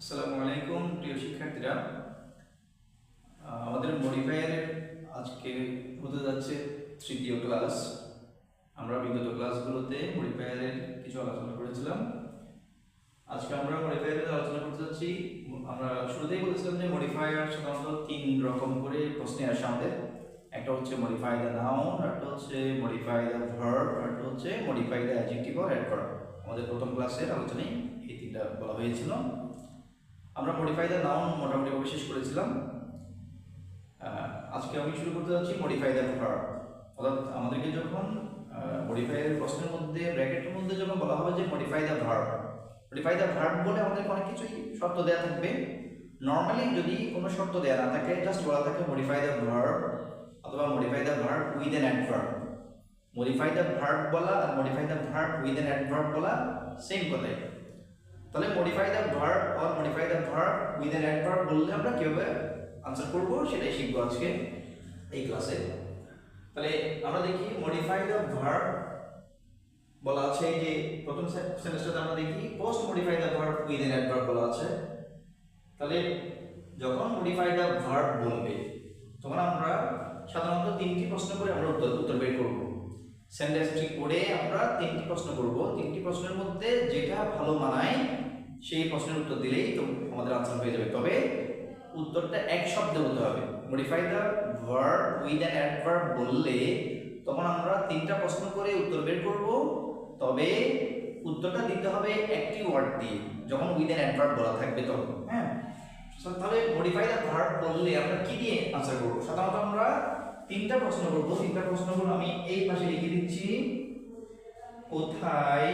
আসসালামু আলাইকুম প্রিয় শিক্ষার্থীরা। আমাদের মডিফায়ারের আজকে হতে যাচ্ছে তৃতীয় ক্লাস। আমরা বিগত ক্লাসগুলোতে মডিফায়ারের কিছু আলোচনা করেছিলাম। আজকে আমরা মডিফায়ারের আলোচনা করতে যাচ্ছি। আমরা শুরুতেই বলেছিলাম যে মডিফায়ার সাধারণত তিন রকম করে প্রশ্নে আসে আমাদের। একটা হচ্ছে মডিফাই দ্য নাউন, একটা হচ্ছে মডিফাই দ্য ভার্ব, একটা হচ্ছে modify the adjective or adverb. আমাদের প্রথম ক্লাসের আলোচনায় এই তিনটা বলা হয়েছিল। আমরা মডিফাই দ্য নাউন মোটামুটি শেষ করেছিলাম। আজকে আমি শুরু করতে যাচ্ছি মডিফাই দ্য ভার্ব। অর্থাৎ আমাদেরকে যখন মডিফাইয়ের প্রশ্নের মধ্যে ব্র্যাকেটের মধ্যে যখন বলা হবে যে modify the verb, modify the verb বলে আমাদের অনেক কিছুই শর্ত দেওয়া থাকবে। নর্মালি যদি কোনো শর্ত দেওয়া না থাকে, জাস্ট বলা থাকে মডিফাই দ্য ভার্ব অথবা modify the verb with an adverb. Modify the verb বলা আর modify the verb with an adverb বলা সেম কথাই। তাহলে modify the verb or modify the verb with an adverb বললে আমরা কিভাবে আনসার করব সেটাই শিখবো আজকে এই ক্লাসে। তাহলে আমরা দেখি মডিফাই দ্য ভার্ব বলা আছে, যে প্রথম সেমিস্টারে আমরা দেখি post modify the verb with an adverb বলা আছে। তাহলে যখন মডিফাই দ্য ভার্ব বলবে তখন আমরা সাধারণত তিনটি প্রশ্ন করে আমরা উত্তর বের করব। সেন্টেন্সটি করে আমরা তিনটি প্রশ্ন করব। তিনটি প্রশ্নের মধ্যে যেটা ভালো মানায় সেই প্রশ্নের উত্তর দিলেই তো আমাদের আনসার হয়ে যাবে। তবে উত্তরটা এক শব্দে হতে হবে। Modify the verb with an adverb বললে তখন আমরা তিনটা প্রশ্ন করে উত্তর বের করব, তবে উত্তরটা দিতে হবে একটি ওয়ার্ড দিয়ে, যখন উইথ অ্যান অ্যাডভার্ব বলা থাকবে তখন। হ্যাঁ, তাহলে মডিফাই দ্য ভার্ব বললে আমরা কি দিয়ে আনসার করব? সাধারণত আমরা তিনটা প্রশ্ন করব। তিনটা প্রশ্নগুলো আমি এই পাশে লিখে দিচ্ছি। কোথায়,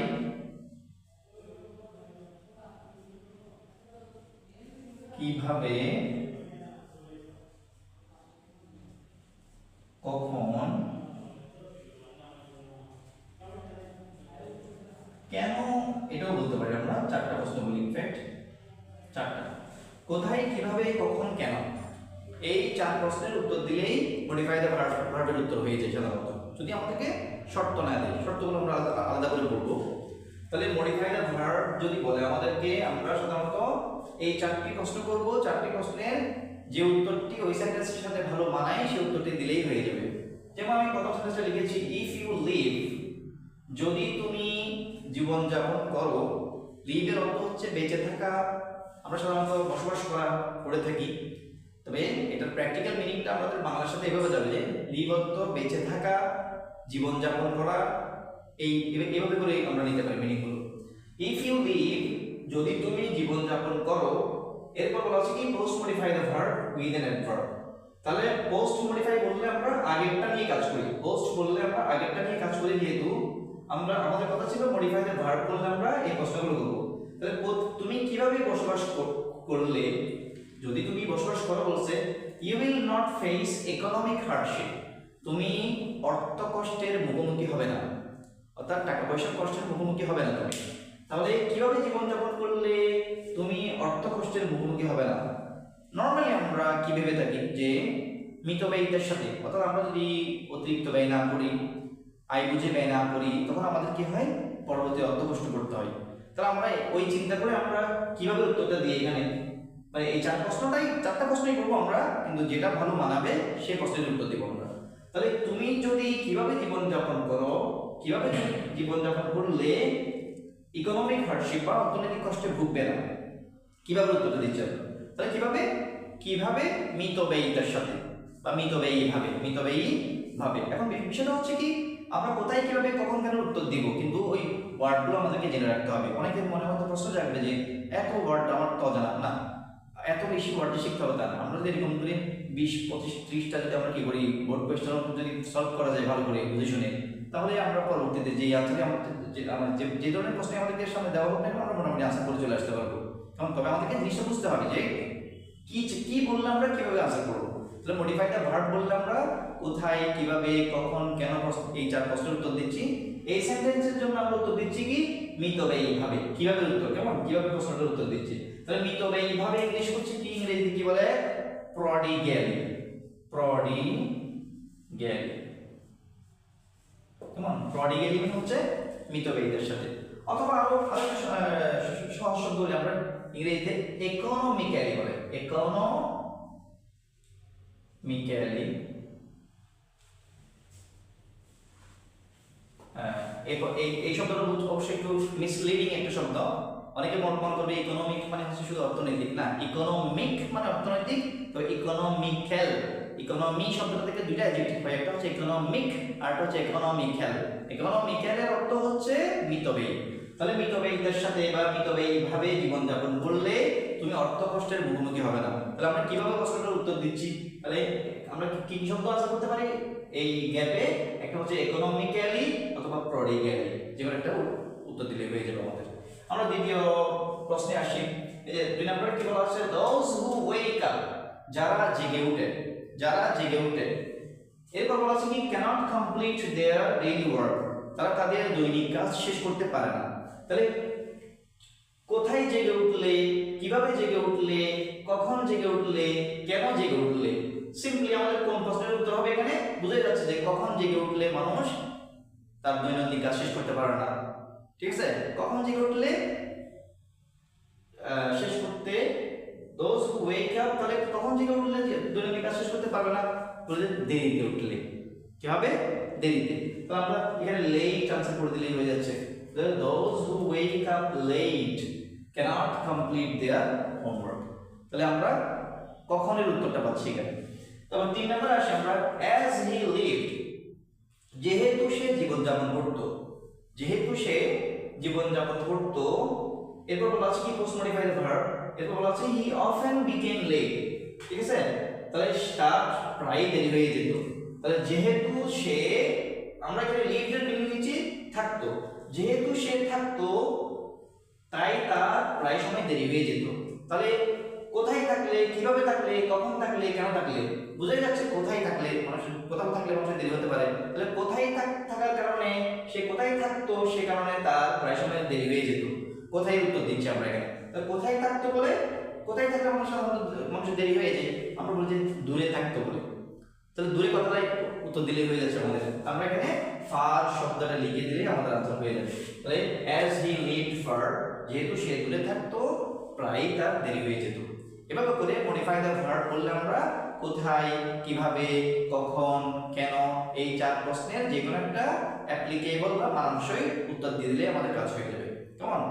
কিভাবে, কখন, কেন, এটাও বলতে পারি আমরা। চারটা প্রশ্ন বলি, ইনফ্যাক্ট চারটা। কোথায়, কিভাবে, কখন, কেন, এই চার প্রশ্নের উত্তর দিলেই মডিফাই দ্য ভার্বের উত্তর হয়ে যায় সাধারণত, যদি আমাদেরকে শর্ত না দেয়। শর্তগুলো আমরা আলাদা করে বলবো। তাহলে মডিফাই দ্য ভার্ব যদি বলে আমাদেরকে, আমরা সাধারণত এই চারটি প্রশ্ন করব। চারটি প্রশ্নের যে উত্তরটি ওই সেন্টেন্সের সাথে ভালো মানায় সেই উত্তরটি দিলেই হয়ে যাবে। যেমন আমি প্রথম সেন্টেন্সে লিখেছি ইফ ইউ লিভ, যদি তুমি জীবন যাপন করো। লিভের অর্থ হচ্ছে বেঁচে থাকা। আমরা সাধারণত বসবাস করে থাকি, তবে এটার প্র্যাকটিক্যাল মিনিংটা আমাদের বাংলার সাথে এভাবে যাবে যে লিভ অর্থ বেঁচে থাকা, জীবন যাপন করা। এইভাবে করে আমরা নিতে পারি মিনিংগুলো। ইফ ইউ লিভ, যদি তুমি জীবন যাপন করো। এরপর বলা আছে কি post modify the verb with an adverb. তাহলে পোস্ট মডিফাই বললে আমরা আগেরটা নিয়ে কাজ করি। পোস্ট বললে আমরা আগেরটা নিয়ে কাজ করি, যেহেতু আমাদের কথা ছিল মডিফাই দ্য ভার্ব বললে আমরা এই প্রশ্নগুলো করব। তাহলে তুমি কিভাবে বসবাস করলে, যদি তুমি বসবাস করো বলছে you will not face economic hardship, তুমি অর্থ কষ্টের মুখোমুখি হবে না, অর্থাৎ টাকা পয়সার কষ্টের মুখোমুখি হবে না তুমি। তাহলে কিভাবে জীবনযাপন করলে তুমি অর্থ কষ্টের মুখোমুখি হবে না? নর্মালি আমরা কি ভেবে থাকি যে মিতব্যয়িতার সাথে, অর্থাৎ আমরা যদি অতিরিক্ত ব্যয় না করি, আয় বুঝে ব্যয় না করি, তখন আমাদের কি হয়, পরবর্তী অর্থ কষ্ট করতে হয়। তাহলে আমরা ওই চিন্তা করে আমরা কিভাবে উত্তরটা দিই এখানে, মানে এই চারটা প্রশ্নই করবো আমরা, কিন্তু যেটা ভালো মানাবে সেই প্রশ্নের উত্তর দেবো আমরা। তাহলে তুমি যদি কিভাবে জীবনযাপন করো, কিভাবে জীবনযাপন করলে ইকোনমিক হার্ডশিপ বা অর্থনৈতিক কষ্টে ভুগবে না, কিভাবে উত্তরটা দিচ্ছে? তাহলে কিভাবে মিতব্যয়িতার সাথে বা মিতব্যয়ী ভাবে। এখন বিষয়টা হচ্ছে কি, আমরা কোথায়, কিভাবে, কখন, কেন উত্তর দিব, কিন্তু ওই ওয়ার্ডগুলো আমাদেরকে জেনে রাখতে হবে। অনেকের মনে মধ্যে প্রশ্ন জাগবে যে এত ওয়ার্ড আমার তো জানা না, এত বেশি ওয়ার্ড শিখতে হবে তা না। আমরা যদি এরকম করে 20, 25, 30টা যদি আমরা কি করি, বোর্ড কোয়েশ্চেন যদি সলভ করা যায় ভালো করে বুঝে শুনে, তাহলে আমরা পরবর্তীতে যে আনসারে যে ধরনের প্রশ্ন আমাদেরকে সামনে দেওয়া হোক না, আমরা মোটামুটি আনসার করে চলে আসতে পারবো। তবে আমাদেরকে জিনিসটা বুঝতে হবে যে কি বললে আমরা কিভাবে আনসার করবো। তাহলে মডিফাই দ্য ভার্ব বললে আমরা কোথায়, কিভাবে, কখন, কেন, এই চার প্রশ্নের উত্তর দিচ্ছি। এই সেন্টেন্সের জন্য আমরা উত্তর দিচ্ছি কি মিতব্যয়ী ভাবে। কিভাবে উত্তর, কেমন, কিভাবে প্রশ্নটার উত্তর দিচ্ছি। তাহলে মিতব্যয়ী ভাবে ইংলিশ হচ্ছে কি, ইংরেজিতে কি বলে, প্রডিগ্যালি। কেমন, প্রডিগ্যালি মানে হচ্ছে মিতব্যয়ীদের সাথে। অথবা আরো সহজ শব্দ বলি আমরা ইংরেজিতে ইকোনমিক্যালি বলে, ইকোনমিক্যালি। এই শব্দটা অবশ্যই একটু মিসলিডিং একটা শব্দ, অনেকে মনে করবে ইকোনমিক মানে হচ্ছে শুধু অর্থনৈতিক, না, ইকোনমিক মানে অর্থনৈতিক, তো ইকোনমিক্যাল, ইকোনমি শব্দটা থেকে দুইটা অ্যাডজেক্টিভ হয়, একটা হচ্ছে ইকোনমিক আর একটা হচ্ছে ইকোনমিক্যাল। ইকোনমিক্যালের অর্থ হচ্ছে মিতব্যয়ী। তাহলে মিতব্যয়ীদের সাথে বা মিতব্যয়ী ভাবে জীবনযাপন করলে তুমি অর্থ কষ্টের মুখোমুখি হবে না। তাহলে আমরা কিভাবে প্রশ্নটার উত্তর দিচ্ছি, তাহলে আমরা কি শব্দ আনসার করতে পারি এই গ্যাপে, একটা হচ্ছে ইকোনমিক্যালি অথবা প্রডিগ্যালি, যেকোনো একটা উত্তর দিলে হয়ে যাবে আমাদের। আমরা দ্বিতীয় প্রশ্নে আসি। এই যে 2 নম্বরে কি বলা আছে, those who wake up, যারা জেগে ওঠে, যারা জেগে ওঠে। এরপর বলা আছে কি cannot complete their daily work, তারা তাদের দৈনিক কাজ শেষ করতে পারে না। তাহলে কোথায় জেগে উঠলে, কিভাবে জেগে উঠলে, কখন জেগে উঠলে, কেন জেগে উঠলে, সিম্পলি আমাদের কোন প্রশ্নের উত্তর হবে এখানে বুঝাই যাচ্ছে যে কখন জেগে উঠলে মানুষ তার দৈনন্দিন কাজ শেষ করতে পারে না। ঠিক আছে, কখন জেগে উঠলে শেষ করতে, those who wake up, তাহলে কখন জেগে উঠলে দৈনন্দিন কাজ শেষ করতে পারবে না, বলে দেরিতে উঠলে। কি হবে, দেরিতে। তো আমরা এখানে লেট আনসার করে দিলেই হয়ে যাচ্ছে, those who wake up late cannot complete their homework। তাহলে আমরা কখনের উত্তরটা পাচ্ছি এখানে। তারপর 3 নম্বরে আসি আমরা, as he lived, যেহেতু সে জীবনযাপন করত, যেহেতু সে জীবনযাপন করত। এরপর বলা আছে কি পোস্ট মডিফাইড ভার্ব, এরপর বলা আছে he often became late। ঠিক আছে, তাহলে তার প্রায় দেরি হয়ে যেত। তাহলে যেহেতু সে, আমরা এখানে লিভড এর মিনিং নিচ্ছি থাকতো, যেহেতু সে থাকতো তাই তার প্রায় সময় দেরি হয়ে যেত। তাহলে কোথায় থাকলে, কিভাবে থাকলে, কখন থাকলে, কেন থাকলে, বুঝাই যাচ্ছে কোথায় থাকলে মানুষের, কোথাও থাকলে মানুষের দেরি হতে পারে। তাহলে কোথায় থাকার কারণে, সে কোথায় থাকতো সে কারণে তার প্রায় সময় দেরি হয়ে যেত। কোথায় উত্তর দিচ্ছি আমরা এখানে, তাহলে কোথায় থাকতো বলে, কোথায় থাকলে মানুষের দেরি হয়ে যায়, আমরা বলছি দূরে থাকতো বলে। তাহলে দূরে কথাটাই উত্তর দিলে হয়ে যাচ্ছে আমাদের। আমরা এখানে ফার শব্দটা লিখে দিলে আমাদের আনসার হয়ে যাবে। তাহলে as he lived far, যেহেতু সে দূরে থাকতো প্রায় তার দেরি হয়ে যেত। এভাবে করে মডিফাই দ্য ভার্ব বললে আমরা কোথায়, কিভাবে, কখন, কেন, এই 4 প্রশ্নের যে কোনো একটা অ্যাপ্লিকেবল বা মানানসই উত্তর দিয়ে দিলে আমাদের কাজ হয়ে যাবে। কেমন?